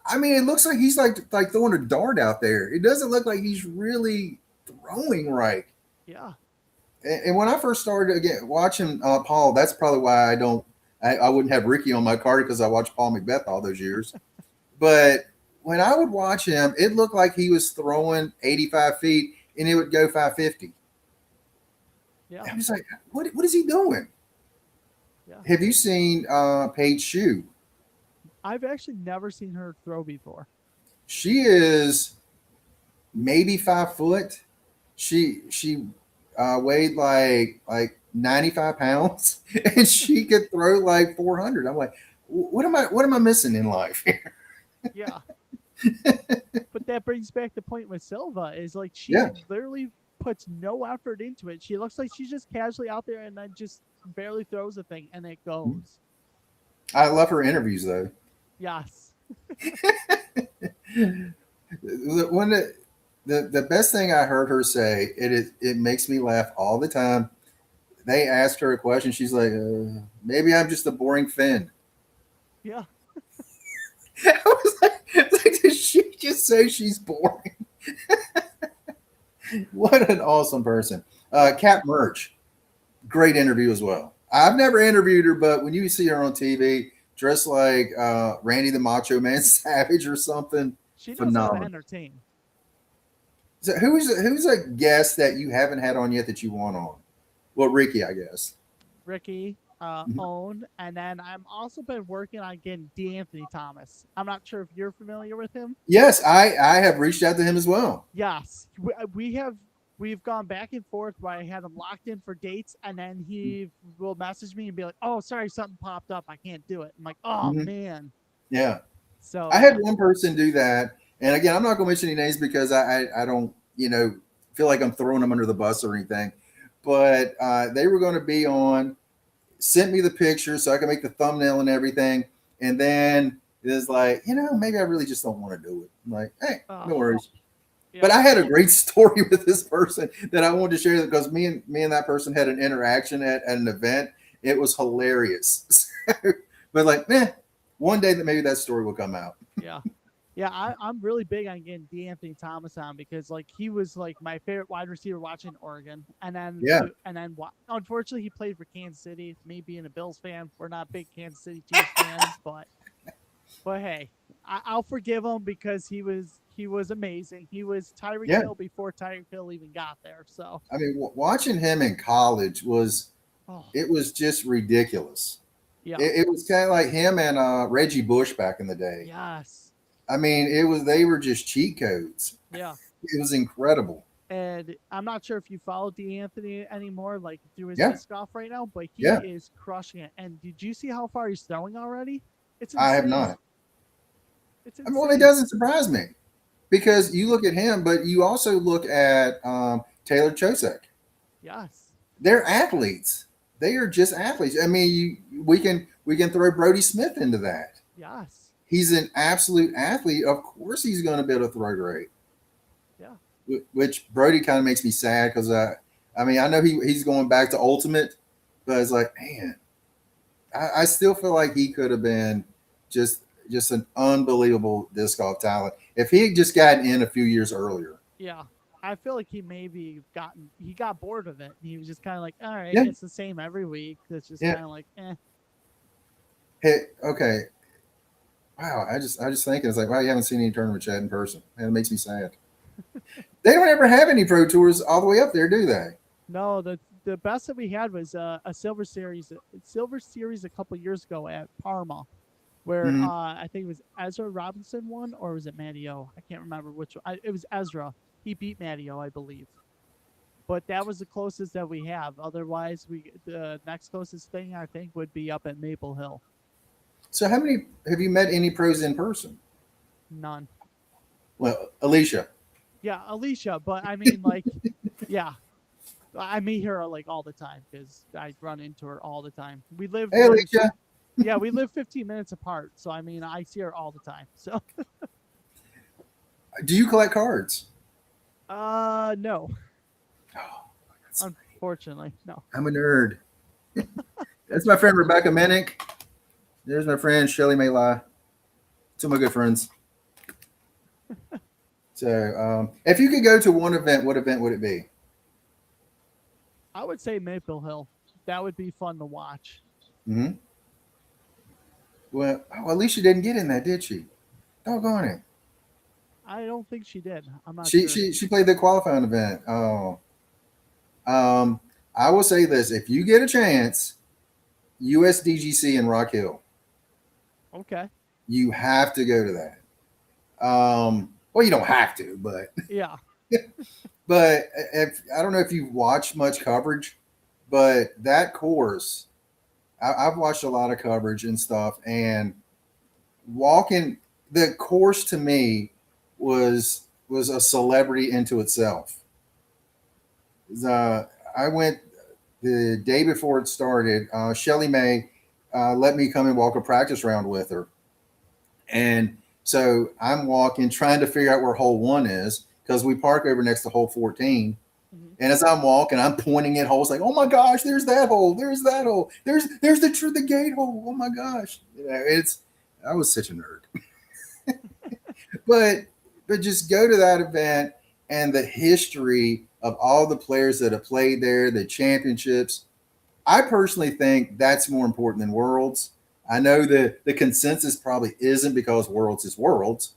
I mean, it looks like he's like throwing a dart out there. It doesn't look like he's really throwing right. Yeah. And when I first started again watching Paul, that's probably why I wouldn't have Ricky on my card because I watched Paul Macbeth all those years. But when I would watch him, it looked like he was throwing 85 feet and it would go 550. Yeah. I was like, what is he doing? Yeah. Have you seen Paige Shue? I've actually never seen her throw before. She is maybe 5 foot. She weighed like 95 pounds, and she could throw like 400. I'm like, what am I missing in life here? Yeah. But that brings back the point with Silva is like she Yeah, literally puts no effort into it. She looks like she's just casually out there and then just barely throws a thing and it goes. I love her interviews though. Yes. One the best thing I heard her say, it makes me laugh all the time. They asked her a question. She's like, maybe I'm just a boring Finn. Yeah. I was like, did she just say she's boring? What an awesome person. Kat Merch, great interview as well. I've never interviewed her, but when you see her on TV, dressed like Randy the Macho Man Savage or something, She knows how to phenomenal. entertain. So who's a guest that you haven't had on yet that you want on? Well, Ricky, I guess. Ricky, Mhm. Own, and then I'm also been working on getting D'Anthony Thomas. I'm not sure if you're familiar with him. Yes, I have reached out to him as well. Yes, we've gone back and forth where I had him locked in for dates, and then he will message me and be like, "Oh, sorry, something popped up. I can't do it." I'm like, "Oh Mhm. man." Yeah, So I had yeah, one person do that, and again, I'm not going to mention any names because I don't feel like I'm throwing them under the bus or anything. But they were going to be on. sent me the picture so I could make the thumbnail and everything. And then it was like, maybe I really just don't want to do it. I'm like, hey, Uh, no worries. But yeah. I had a great story with this person that I wanted to share because me and that person had an interaction at an event. It was hilarious. But like, one day that maybe that story will come out. Yeah. Yeah, I'm really big on getting D'Anthony Thomas on because like he was like my favorite wide receiver watching Oregon, Yeah, and then unfortunately he played for Kansas City. Me being a Bills fan, we're not big Kansas City Chiefs fans, but hey, I'll forgive him because he was amazing. He was Tyreek yeah. Hill before Tyreek Hill even got there. So I mean, watching him in college oh it was just ridiculous. yeah, It was kind of like him and Reggie Bush back in the day. yes, I mean, they were just cheat codes. yeah. It was incredible. And I'm not sure if you follow D'Anthony anymore, like through his Yeah, disc golf right now, but he yeah. is crushing it. And did you see how far he's throwing already? It's I have insane. not. It's I mean, well, it insane. doesn't surprise me because you look at him, but you also look at Taylor Chosek. Yes. They're athletes. They are just athletes. I mean, we can throw Brody Smith into that. Yes. He's an absolute athlete. Of course, he's going to be able to throw great. Yeah. Which Brody kind of makes me sad because I mean, I know he's going back to Ultimate, but it's like, man, I still feel like he could have been just an unbelievable disc golf talent if he had just gotten in a few years earlier. Yeah. I feel like he got bored of it. He was just kind of like, all right, Yeah, it's the same every week. It's just yeah. kind of like, eh. Hey, okay. Wow, I just think it's like, wow, you haven't seen any tournament chat in person, and it makes me sad. They don't ever have any pro tours all the way up there, do they? No, the best that we had was a silver series a couple years ago at Parma, where Hmm. I think it was Ezra Robinson won, or was it Matty O? I can't remember which one. It was Ezra. He beat Matty O, I believe. But that was the closest that we have. Otherwise, the next closest thing I think would be up at Maple Hill. So, how many have you met any pros in person? None. Well, Alicia. Yeah, Alicia, but I mean, like, yeah, I meet her like all the time because I run into her all the time. We live Hey, literally, Alicia. yeah, we live 15 minutes apart. So I mean, I see her all the time. So, Do you collect cards? no, Oh, unfortunately, no. I'm a nerd. That's my friend Rebecca Minnick. There's my friend Shelly Mayla. Two of my good friends. So, if you could go to one event, what event would it be? I would say Maple Hill. That would be fun to watch. Hmm. Well, oh, Alicia didn't get in that, did she? Doggone it. I don't think she did. I'm not She sure. she she played the qualifying event. Oh, um, I will say this: if you get a chance, USDGC in Rock Hill, Okay. you have to go to that. Well, you don't have to, but Yeah. if I don't know if you've watched much coverage, but that course, I've watched a lot of coverage and stuff, and walking the course to me was a celebrity into itself. I went the day before it started. Shelly May let me come and walk a practice round with her, and so I'm walking, trying to figure out where hole one is because we park over next to hole 14. Hmm. And as I'm walking, I'm pointing at holes like, "Oh my gosh, there's that hole, there's that hole, there's the gate hole. Oh my gosh!" I was such a nerd, but just go to that event and the history of all the players that have played there, the championships. I personally think that's more important than Worlds. I know that the consensus probably isn't because Worlds is Worlds,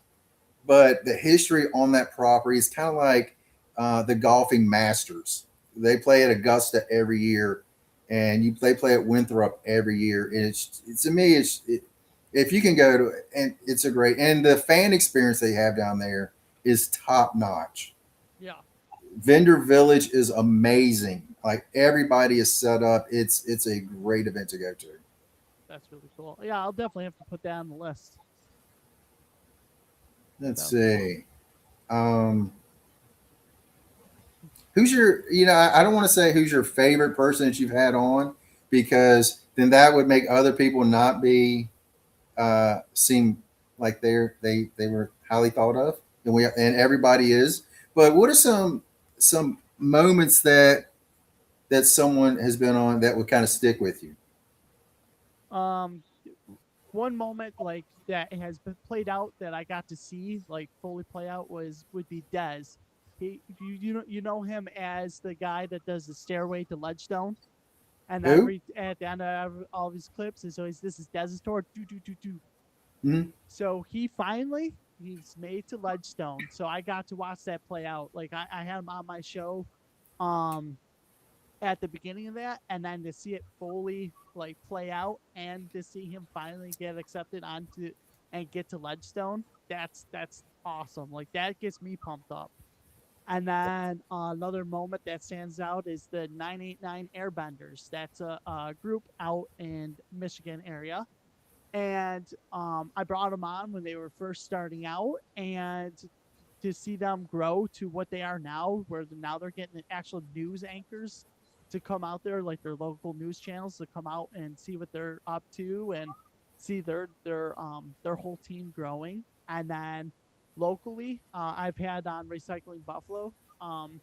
but the history on that property is kind of like the golfing Masters. They play at Augusta every year, and they play at Winthrop every year. And it's to me, if you can go to, and it's a great, and the fan experience they have down there is top notch. Yeah. Vendor Village is amazing. Like everybody is set up. It's a great event to go to. That's really cool. Yeah, I'll definitely have to put that on the list. Let's So, see. Um, who's your? I don't want to say who's your favorite person that you've had on because then that would make other people not be seem like they were highly thought of, and everybody is. But what are some moments that someone has been on that would kind of stick with you? Um, one moment like that has been played out that I got to see like fully play out would be Dez. You know him as the guy that does the stairway to Ledgestone, and Who? every at the end of all of his clips is always this is Dez's tour. Do do do do. Mm-hmm. So he's made to Ledgestone. So I got to watch that play out. Like I had him on my show, um, at the beginning of that, and then to see it fully like play out, and to see him finally get accepted onto and get to Ledgestone, that's awesome. Like that gets me pumped up. And then another moment that stands out is the 989 Airbenders. That's a group out in Michigan area, and I brought them on when they were first starting out, and to see them grow to what they are now, where now they're getting actual news anchors to come out there, like their local news channels, to come out and see what they're up to and see their whole team growing. And then locally, I've had on Recycling Buffalo. Um,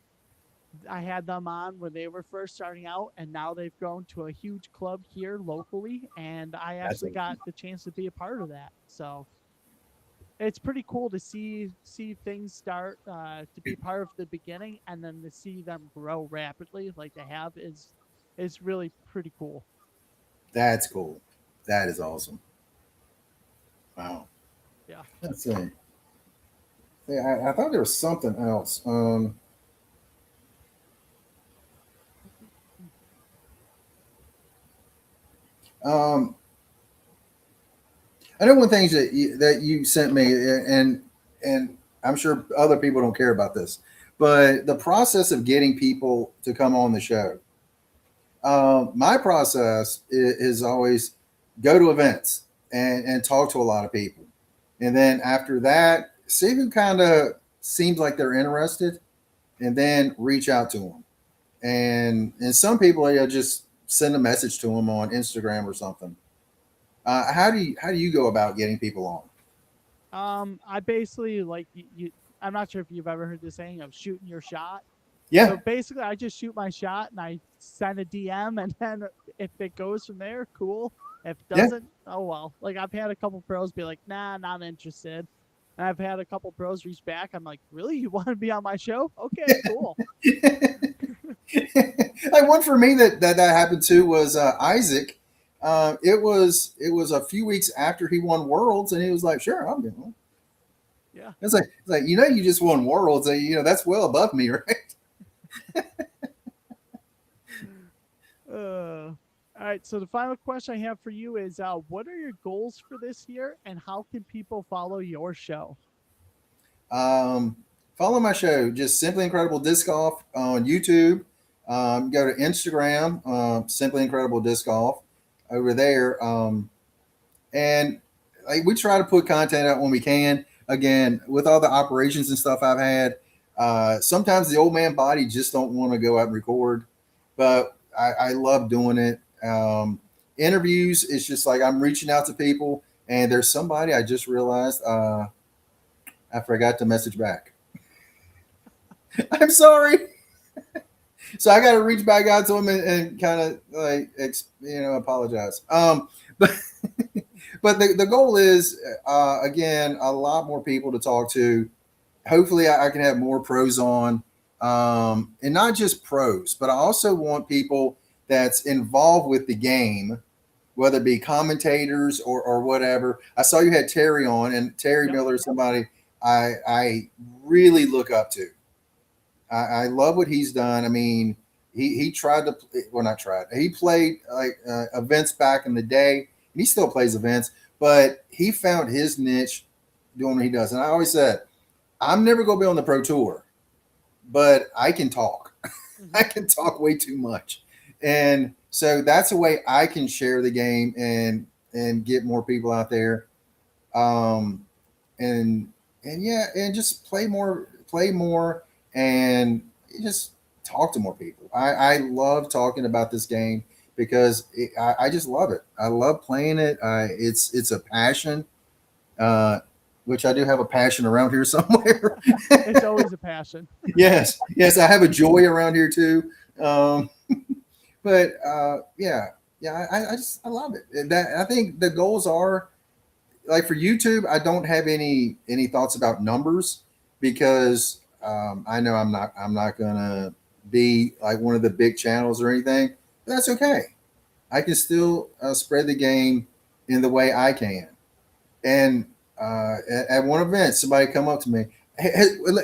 I had them on when they were first starting out, and now they've grown to a huge club here locally. And I That's actually got the chance to be a part of that. So it's pretty cool to see things start to be part of the beginning, and then to see them grow rapidly like they have is really pretty cool. that's cool. That is awesome. Wow. Yeah. Let's see. Yeah, I thought there was something else. Um, I know one thing that you sent me, and I'm sure other people don't care about this, but the process of getting people to come on the show. My process is always go to events and talk to a lot of people, and then after that, see who kind of seems like they're interested, and then reach out to them. And some people, just send a message to them on Instagram or something. How do you go about getting people on? I basically like you. I'm not sure if you've ever heard the saying of shooting your shot. Yeah, So basically, I just shoot my shot and I send a DM, and then if it goes from there, cool. If it yeah. doesn't, oh well. Like I've had a couple pros be like, "Nah, not interested," and I've had a couple pros reach back. I'm like, "Really? You want to be on my show? Okay, cool." Like one for me that happened to was Isaac. It was a few weeks after he won Worlds, and he was like, "Sure, I'll be on." Yeah. It's like you just won Worlds. That's well above me, right? All right. So the final question I have for you is, what are your goals for this year, and how can people follow your show? Um, Follow my show, just Simply Incredible Disc Golf on YouTube. Go to Instagram, Simply Incredible Disc Golf over there. And like we try to put content out when we can. Again, with all the operations and stuff I've had, sometimes the old man body just don't want to go out and record, but I love doing it. Interviews, it's just like I'm reaching out to people, and there's somebody I just realized I forgot to message back. I'm sorry. So I got to reach back out to him and kind of like apologize. But but the goal is again a lot more people to talk to. Hopefully, I can have more pros on, and not just pros, but I also want people that's involved with the game, whether it be commentators or whatever. I saw you had Terry on, and Terry Yep. Miller is somebody I really look up to. I love what he's done. I mean, he tried to well not tried. He played like events back in the day, and he still plays events, but he found his niche doing what he does. And I always said, I'm never going to be on the pro tour, but I can talk. I Hmm. can talk way too much, and so that's a way I can share the game and get more people out there. Um, and and yeah, and just play more, and just talk to more people. I love talking about this game because I just love it. I love playing it. It's a passion, uh, which I do have a passion around here somewhere. It's always a passion. Yes, yes, I have a joy around here too. Um, but yeah, yeah, I love it. And that I think the goals are like for YouTube. I don't have any thoughts about numbers because I know I'm not gonna be like one of the big channels or anything. But that's okay. I can still spread the game in the way I can. And at one event, somebody come up to me.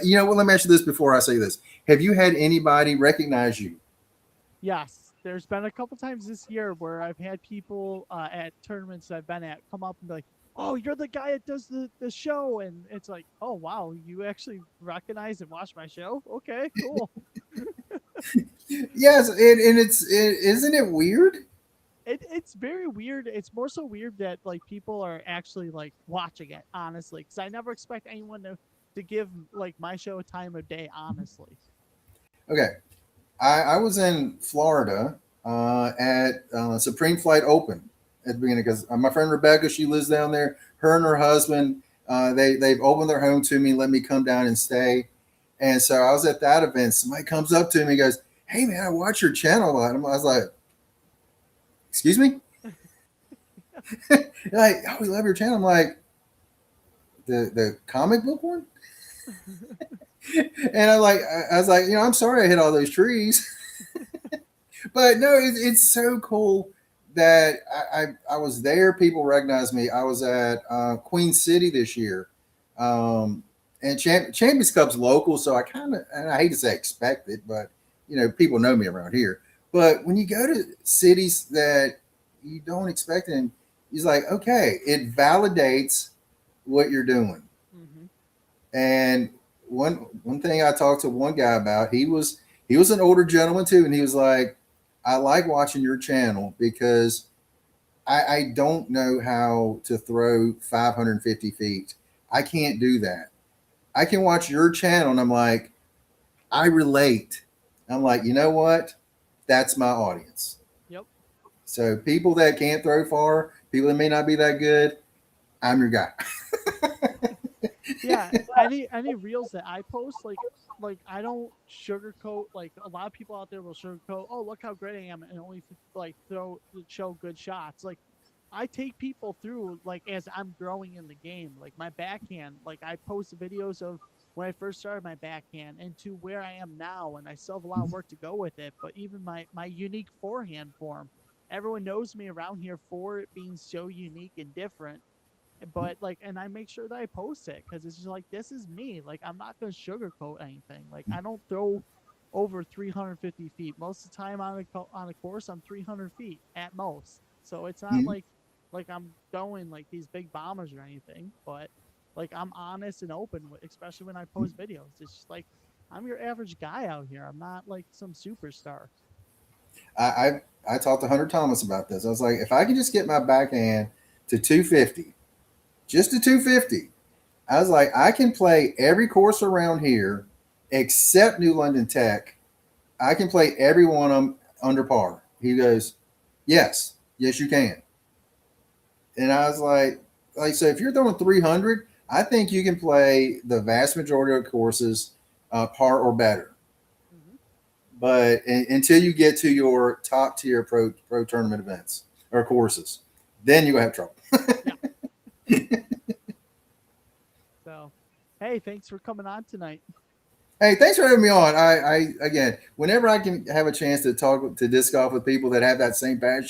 You know what? Let me ask you this before I say this. Have you had anybody recognize you? Yes, there's been a couple times this year where I've had people at tournaments that I've been at come up and be like, "Oh, you're the guy that does the show," and it's like, "Oh wow, you actually recognize and watch my show? Okay, cool." Yes, and isn't it weird? It's very weird. It's more so weird that like people are actually like watching it, honestly, because I never expect anyone to give like my show a time of day, honestly. Okay, I was in Florida at Supreme Flight Open at the beginning because my friend Rebecca, she lives down there. Her and her husband, they've opened their home to me, let me come down and stay. And so I was at that event. Somebody comes up to me, and goes, "Hey man, I watch your channel a lot." I was like, "Excuse me?" Like, "Oh, we love your channel." I'm like, the comic book one. And I was like, I'm sorry I hit all those trees. But no, it's so cool that I was there. People recognize me. I was at Queen City this year, and Champions Cup's local, so I kind of, and I hate to say expect it, but people know me around here. But when you go to cities that you don't expect, and he's like, okay, it validates what you're doing. Hmm. And one thing I talked to one guy about, he was an older gentleman too, and he was like, I like watching your channel because I don't know how to throw 550 feet. I can't do that. I can watch your channel and I'm like, I relate. I'm like, you know what? That's my audience. Yep. So people that can't throw far, people that may not be that good, I'm your guy. Yeah, any reels that I post, like I don't sugarcoat. Like a lot of people out there will sugarcoat. Oh, look how great I am, and only like show good shots. Like I take people through like as I'm growing in the game. Like my backhand, like I post videos of when I first started my backhand and to where I am now, and I still have a lot of work to go with it. But even my unique forehand form, everyone knows me around here for it being so unique and different. But like, and I make sure that I post it because it's just like this is me. Like I'm not gonna sugarcoat anything. Like I don't throw over 350 feet. Most of the time on a course, I'm 300 feet at most. So it's not Mhm. like I'm going like these big bombers or anything. But like I'm honest and open, especially when I post videos. It's just like I'm your average guy out here. I'm not like some superstar. I, I I talked to Hunter Thomas about this. I was like, if I can just get my backhand to 250, just to 250, I was like, I can play every course around here except New London Tech. I can play every one of them under par. He goes, yes, yes, you can. And I was like, so if you're throwing 300, I think you can play the vast majority of courses par or better. Hmm. But until you get to your top tier pro tournament events or courses, then you have trouble. Yeah. So, hey, thanks for coming on tonight. Hey, thanks for having me on. I again, whenever I can have a chance to talk to disc golf with people that have that same passion,